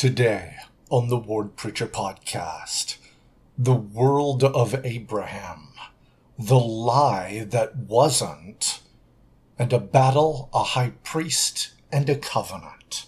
Today on the Ward Preacher Podcast, the world of Abraham, the lie that wasn't, and a battle, a high priest, and a covenant.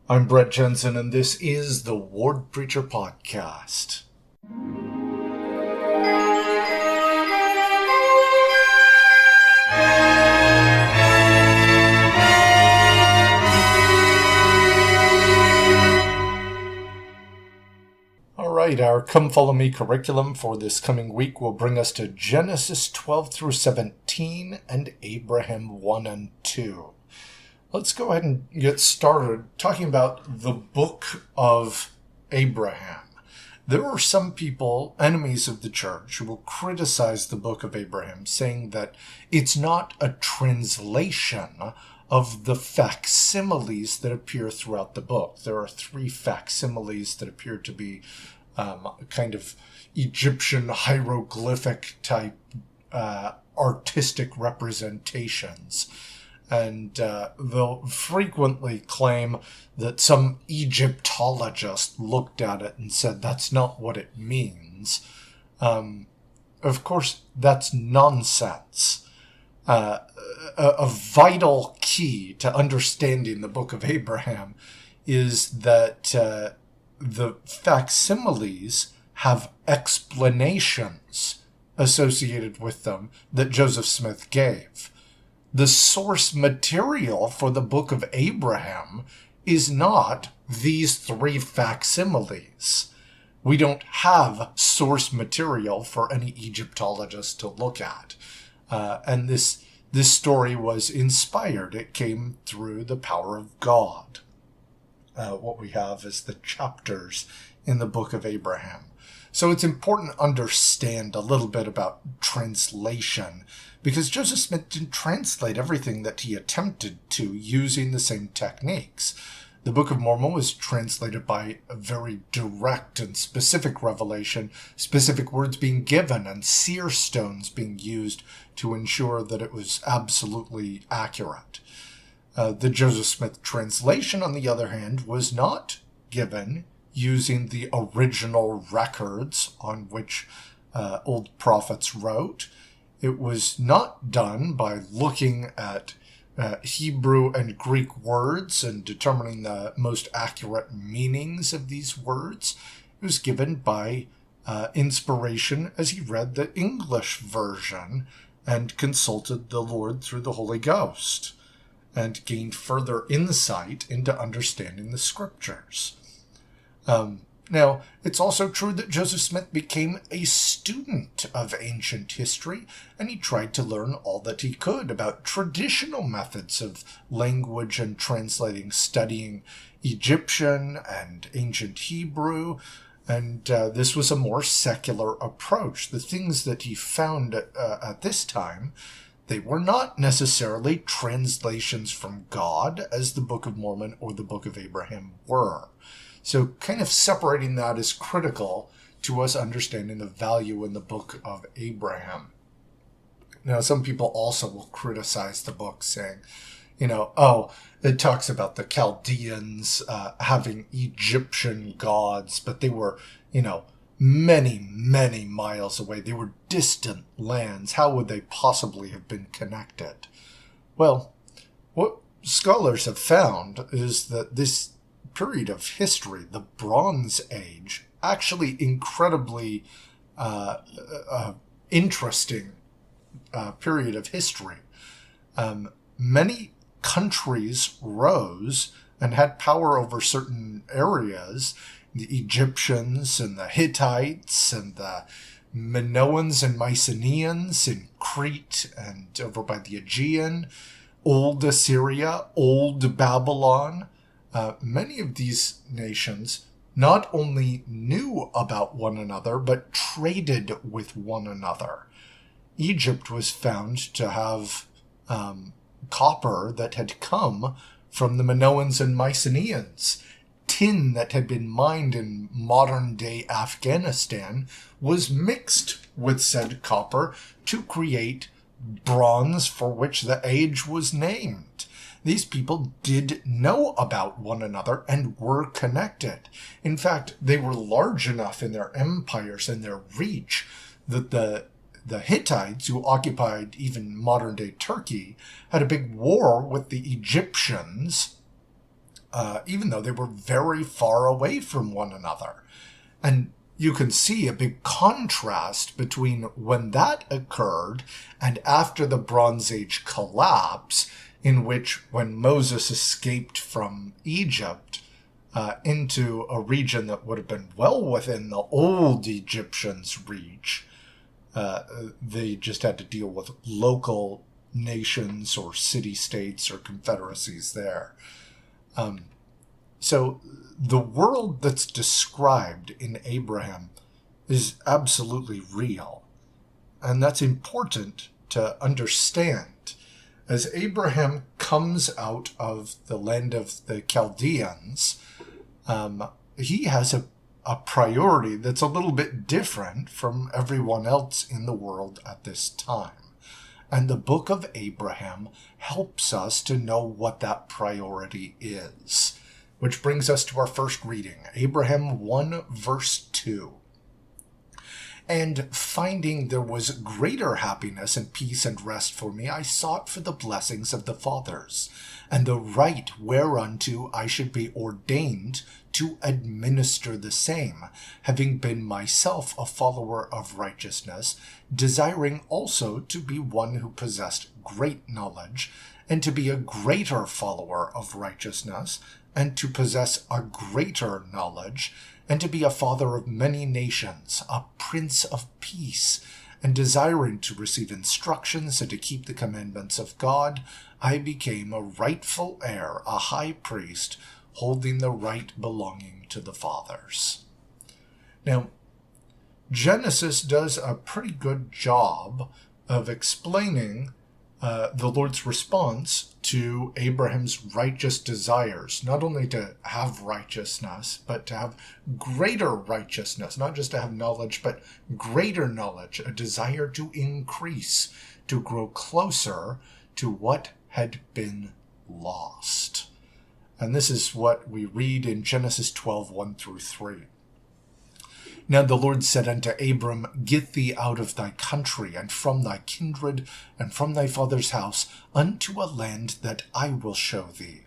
I'm Brett Jensen, and this is the Ward Preacher Podcast. Alright, our Come Follow Me curriculum for this coming week will bring us to Genesis 12 through 17 and Abraham 1 and 2. Let's go ahead and get started talking about the book of Abraham. There are some people, enemies of the church, who will criticize the book of Abraham, saying that it's not a translation of the facsimiles that appear throughout the book. There are 3 facsimiles that appear to be kind of Egyptian hieroglyphic type artistic representations. And they'll frequently claim that some Egyptologist looked at it and said that's not what it means. Of course, that's nonsense. A vital key to understanding the book of Abraham is that the facsimiles have explanations associated with them that Joseph Smith gave. The source material for the book of Abraham is not these 3 facsimiles. We don't have source material for any Egyptologist to look at. And this story was inspired. It came through the power of God. What we have is the chapters in the book of Abraham. So it's important to understand a little bit about translation, because Joseph Smith didn't translate everything that he attempted to using the same techniques. The Book of Mormon was translated by a very direct and specific revelation, specific words being given and seer stones being used to ensure that it was absolutely accurate. The Joseph Smith translation, on the other hand, was not given using the original records on which old prophets wrote. It was not done by looking at Hebrew and Greek words and determining the most accurate meanings of these words. It was given by inspiration as he read the English version and consulted the Lord through the Holy Ghost and gained further insight into understanding the scriptures. Now, it's also true that Joseph Smith became a student of ancient history, and he tried to learn all that he could about traditional methods of language and translating, studying Egyptian and ancient Hebrew, and this was a more secular approach. The things that he found at this time, they were not necessarily translations from God, as the Book of Mormon or the Book of Abraham were. So kind of separating that is critical to us understanding the value in the book of Abraham. Now, some people also will criticize the book saying, it talks about the Chaldeans having Egyptian gods, but they were, many, many miles away. They were distant lands. How would they possibly have been connected? Well, what scholars have found is that this period of history, the Bronze Age, actually incredibly interesting period of history. Many countries rose and had power over certain areas. The Egyptians and the Hittites and the Minoans and Mycenaeans in Crete and over by the Aegean, Old Assyria, Old Babylon. Many of these nations not only knew about one another, but traded with one another. Egypt was found to have copper that had come from the Minoans and Mycenaeans. Tin that had been mined in modern-day Afghanistan was mixed with said copper to create bronze, for which the age was named. These people did know about one another and were connected. In fact, they were large enough in their empires and their reach that the Hittites, who occupied even modern-day Turkey, had a big war with the Egyptians, even though they were very far away from one another. And you can see a big contrast between when that occurred and after the Bronze Age collapse, in which when Moses escaped from Egypt into a region that would have been well within the old Egyptians' reach, they just had to deal with local nations or city-states or confederacies there. So the world that's described in Abraham is absolutely real. And that's important to understand. As Abraham comes out of the land of the Chaldeans, he has a priority that's a little bit different from everyone else in the world at this time. And the book of Abraham helps us to know what that priority is. Which brings us to our first reading, Abraham 1 verse 2. And finding there was greater happiness and peace and rest for me, I sought for the blessings of the fathers, and the right whereunto I should be ordained to administer the same, having been myself a follower of righteousness, desiring also to be one who possessed great knowledge, and to be a greater follower of righteousness, and to possess a greater knowledge, and to be a father of many nations, a prince of peace, and desiring to receive instructions and to keep the commandments of God, I became a rightful heir, a high priest, holding the right belonging to the fathers. Now, Genesis does a pretty good job of explaining the Lord's response to Abraham's righteous desires, not only to have righteousness, but to have greater righteousness, not just to have knowledge, but greater knowledge, a desire to increase, to grow closer to what had been lost. And this is what we read in Genesis 12, 1 through 3. Now the Lord said unto Abram, Get thee out of thy country, and from thy kindred, and from thy father's house, unto a land that I will show thee.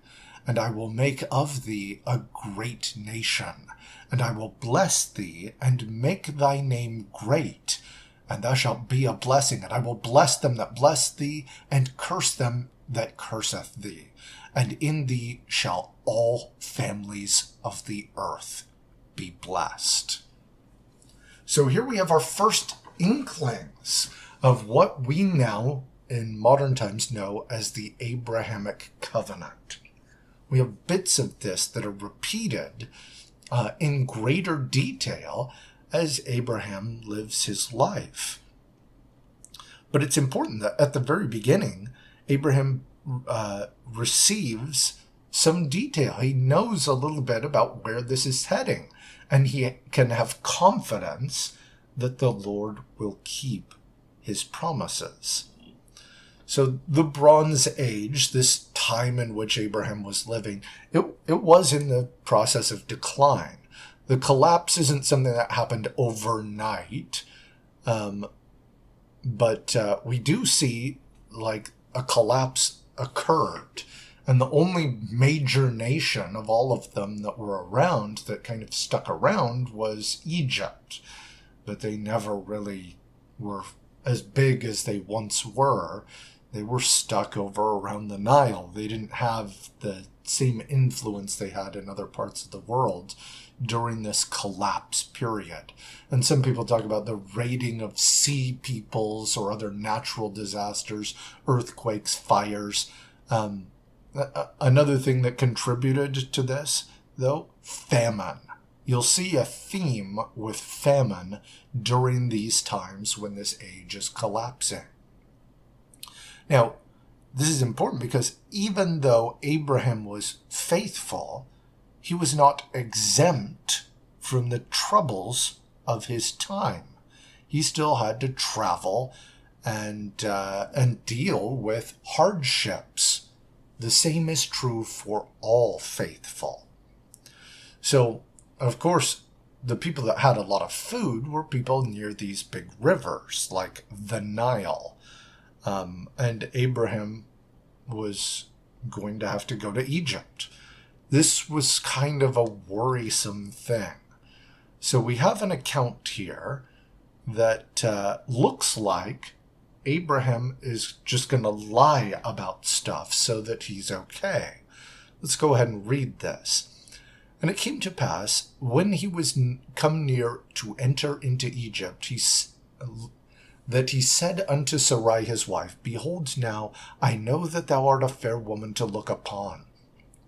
And I will make of thee a great nation, and I will bless thee, and make thy name great. And thou shalt be a blessing, and I will bless them that bless thee, and curse them that curseth thee. And in thee shall all families of the earth be blessed. So here we have our first inklings of what we now in modern times know as the Abrahamic covenant. We have bits of this that are repeated in greater detail as Abraham lives his life. But it's important that at the very beginning, Abraham receives some detail. He knows a little bit about where this is heading. And he can have confidence that the Lord will keep his promises. So the Bronze Age, this time in which Abraham was living, it was in the process of decline. The collapse isn't something that happened overnight, but we do see like a collapse occurred. And the only major nation of all of them that were around that kind of stuck around was Egypt. But they never really were as big as they once were. They were stuck over around the Nile. They didn't have the same influence they had in other parts of the world during this collapse period. And some people talk about the raiding of sea peoples or other natural disasters, earthquakes, fires. Another thing that contributed to this, though, famine. You'll see a theme with famine during these times when this age is collapsing. Now, this is important because even though Abraham was faithful, he was not exempt from the troubles of his time. He still had to travel and deal with hardships. the same is true for all faithful. So, of course, the people that had a lot of food were people near these big rivers, like the Nile. And Abraham was going to have to go to Egypt. This was kind of a worrisome thing. So we have an account here that looks like Abraham is just going to lie about stuff so that he's okay. Let's go ahead and read this. And it came to pass, when he was come near to enter into Egypt, that he said unto Sarai his wife, Behold now, I know that thou art a fair woman to look upon.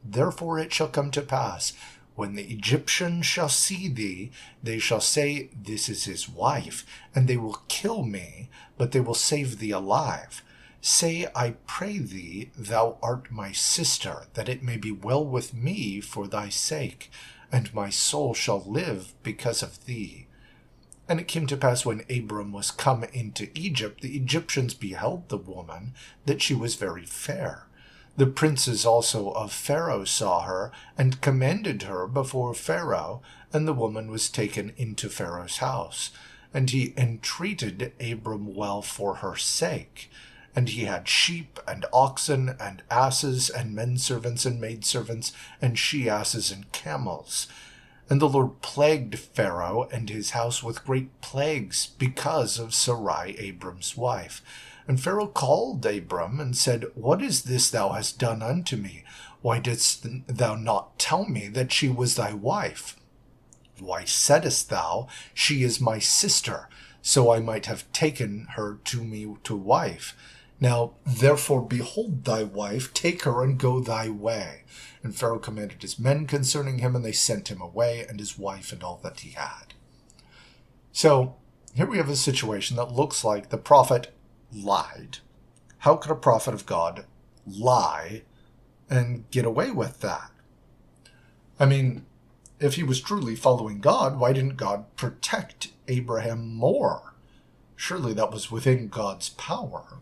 Therefore it shall come to pass, when the Egyptians shall see thee, they shall say, This is his wife, and they will kill me, but they will save thee alive. Say, I pray thee, thou art my sister, that it may be well with me for thy sake, and my soul shall live because of thee. And it came to pass, when Abram was come into Egypt, the Egyptians beheld the woman, that she was very fair. The princes also of Pharaoh saw her, and commended her before Pharaoh, and the woman was taken into Pharaoh's house. And he entreated Abram well for her sake. And he had sheep and oxen and asses and menservants and maidservants and she-asses and camels. And the Lord plagued Pharaoh and his house with great plagues because of Sarai, Abram's wife. And Pharaoh called Abram and said, What is this thou hast done unto me? Why didst thou not tell me that she was thy wife? Why saidst thou, She is my sister, so I might have taken her to me to wife? Now, therefore, behold thy wife, take her and go thy way. And Pharaoh commanded his men concerning him, and they sent him away, and his wife, and all that he had. So, here we have a situation that looks like the prophet lied. How could a prophet of God lie and get away with that? I mean, if he was truly following God, why didn't God protect Abraham more? Surely that was within God's power.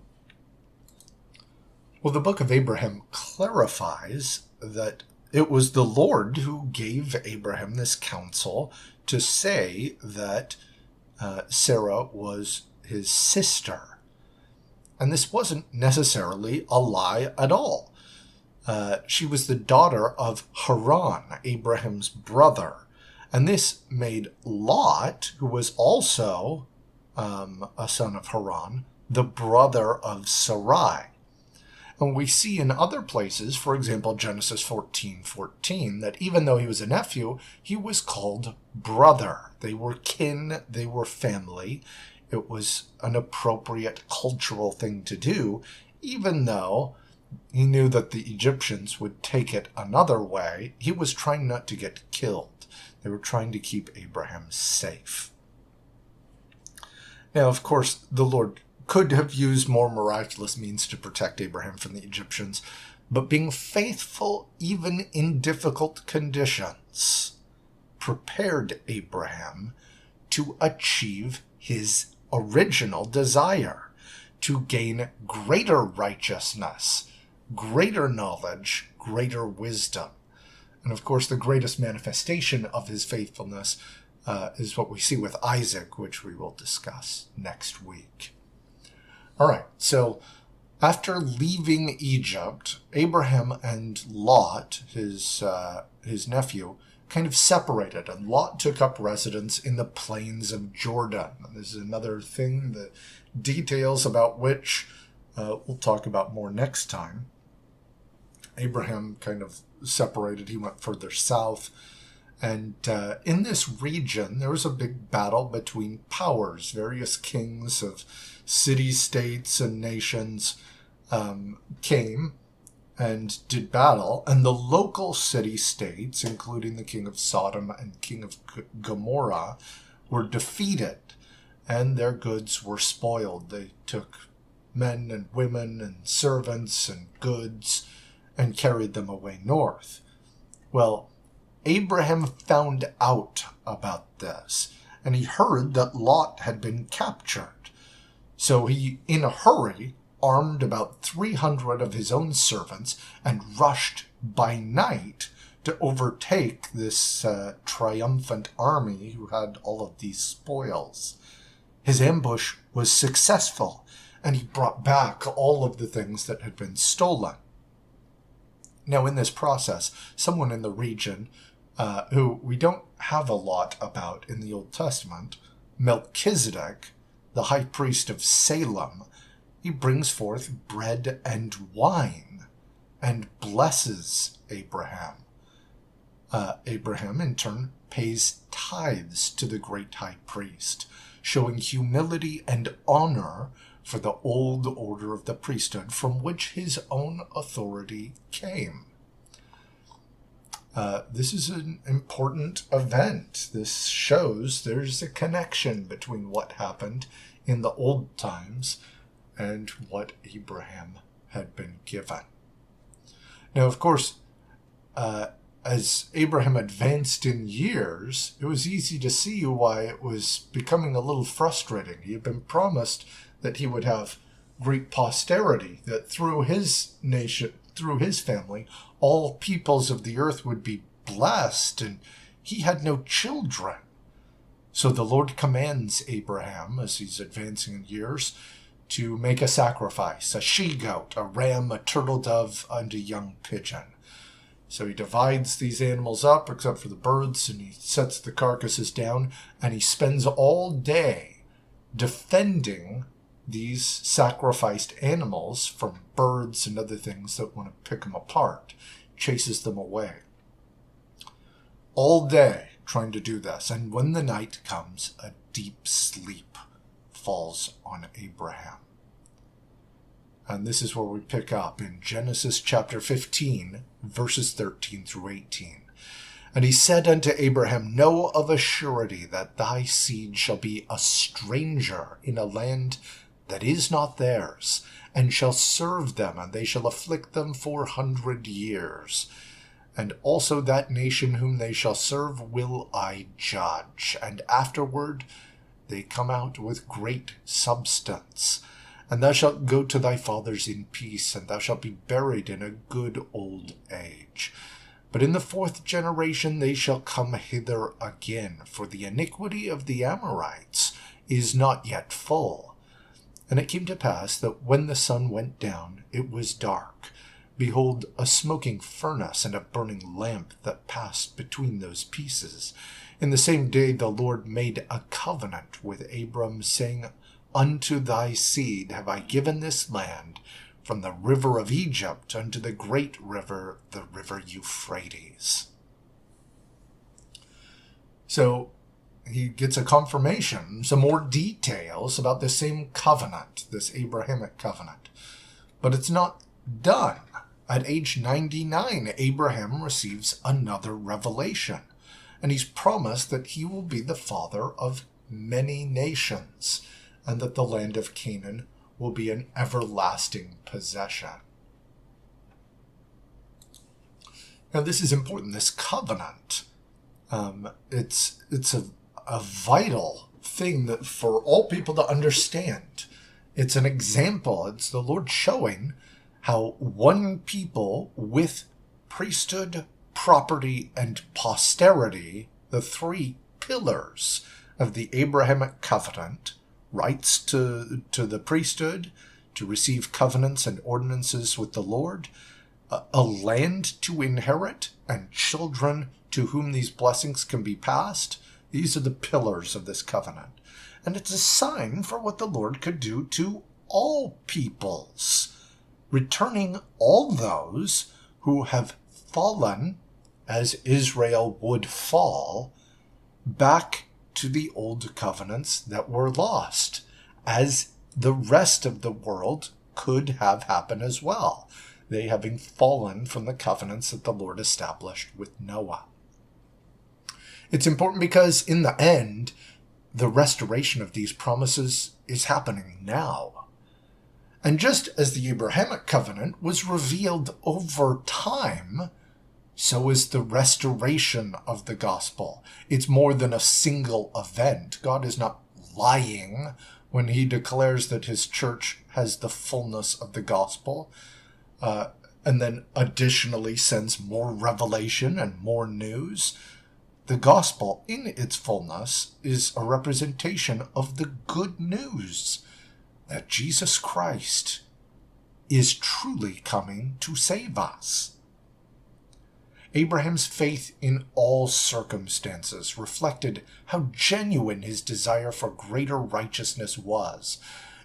Well, the book of Abraham clarifies that it was the Lord who gave Abraham this counsel to say that Sarah was his sister. And this wasn't necessarily a lie at all. She was the daughter of Haran, Abraham's brother. And this made Lot, who was also a son of Haran, the brother of Sarai. And we see in other places, for example, Genesis 14:14, that even though he was a nephew, he was called brother. They were kin, they were family. It was an appropriate cultural thing to do, even though he knew that the Egyptians would take it another way. He was trying not to get killed. They were trying to keep Abraham safe. Now, of course, the Lord could have used more miraculous means to protect Abraham from the Egyptians, but being faithful even in difficult conditions prepared Abraham to achieve his original desire, to gain greater righteousness, greater knowledge, greater wisdom. And of course, the greatest manifestation of his faithfulness is what we see with Isaac, which we will discuss next week. All right, so after leaving Egypt, Abraham and Lot, his nephew, kind of separated, and Lot took up residence in the plains of Jordan. This is another thing, the details about which we'll talk about more next time. Abraham kind of separated, he went further south, and in this region there was a big battle between powers. Various kings of cities, states, and nations came and did battle, and the local city-states, including the king of Sodom and king of Gomorrah, were defeated, and their goods were spoiled. They took men and women and servants and goods and carried them away north. Well, Abraham found out about this, and he heard that Lot had been captured. So he, in a hurry, armed about 300 of his own servants and rushed by night to overtake this triumphant army who had all of these spoils. His ambush was successful, and he brought back all of the things that had been stolen. Now, in this process, someone in the region, who we don't have a lot about in the Old Testament, Melchizedek, the high priest of Salem, he brings forth bread and wine and blesses Abraham. Abraham, in turn, pays tithes to the great high priest, showing humility and honor for the old order of the priesthood from which his own authority came. This is an important event. This shows there's a connection between what happened in the old times and what Abraham had been given. Now, of course, as Abraham advanced in years, it was easy to see why it was becoming a little frustrating. He had been promised that he would have great posterity, that through his nation, through his family, all peoples of the earth would be blessed, and he had no children. So the Lord commands Abraham, as he's advancing in years, to make a sacrifice, a she-goat, a ram, a turtle dove, and a young pigeon. So he divides these animals up, except for the birds, and he sets the carcasses down, and he spends all day defending these sacrificed animals from birds and other things that want to pick them apart, chases them away. All day trying to do this, and when the night comes, a deep sleep falls on Abraham. And this is where we pick up in Genesis chapter 15, verses 13 through 18. And he said unto Abraham, Know of a surety that thy seed shall be a stranger in a land that is not theirs, and shall serve them, and they shall afflict them 400 years. And also that nation whom they shall serve will I judge, and afterward they come out with great substance. And thou shalt go to thy fathers in peace, and thou shalt be buried in a good old age. But in the 4th generation they shall come hither again, for the iniquity of the Amorites is not yet full. And it came to pass that when the sun went down, it was dark. Behold, a smoking furnace and a burning lamp that passed between those pieces. In the same day the Lord made a covenant with Abram, saying, Unto thy seed have I given this land, from the river of Egypt unto the great river, the river Euphrates. So he gets a confirmation, some more details about the same covenant, this Abrahamic covenant. But it's not done. At age 99, Abraham receives another revelation, and he's promised that he will be the father of many nations, and that the land of Canaan will be an everlasting possession. Now, this is important, this covenant. It's a vital thing that for all people to understand. It's an example. It's the Lord showing how one people with priesthood, property, and posterity, the 3 pillars of the Abrahamic covenant, rights to the priesthood, to receive covenants and ordinances with the Lord, a land to inherit, and children to whom these blessings can be passed. These are the pillars of this covenant. And it's a sign for what the Lord could do to all peoples, returning all those who have fallen, as Israel would fall, back to the old covenants that were lost, as the rest of the world could have happened as well, they having fallen from the covenants that the Lord established with Noah. It's important because in the end, the restoration of these promises is happening now. And just as the Abrahamic covenant was revealed over time, so is the restoration of the gospel. It's more than a single event. God is not lying when he declares that his church has the fullness of the gospel, and then additionally sends more revelation and more news. The gospel, in its fullness, is a representation of the good news that Jesus Christ is truly coming to save us. Abraham's faith in all circumstances reflected how genuine his desire for greater righteousness was,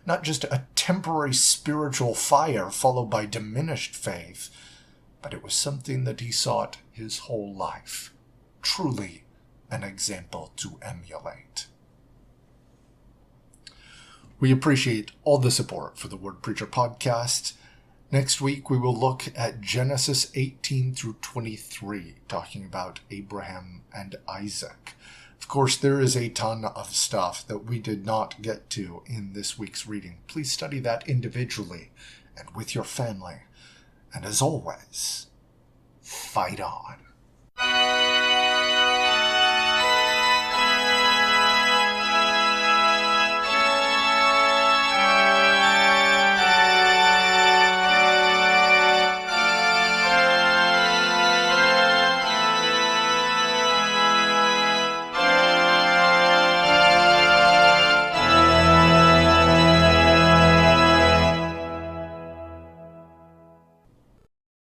not just a temporary spiritual fire followed by diminished faith, but it was something that he sought his whole life. Truly an example to emulate. We appreciate all the support for the Word Preacher podcast. Next week, we will look at Genesis 18 through 23, talking about Abraham and Isaac. Of course, there is a ton of stuff that we did not get to in this week's reading. Please study that individually and with your family. And as always, fight on.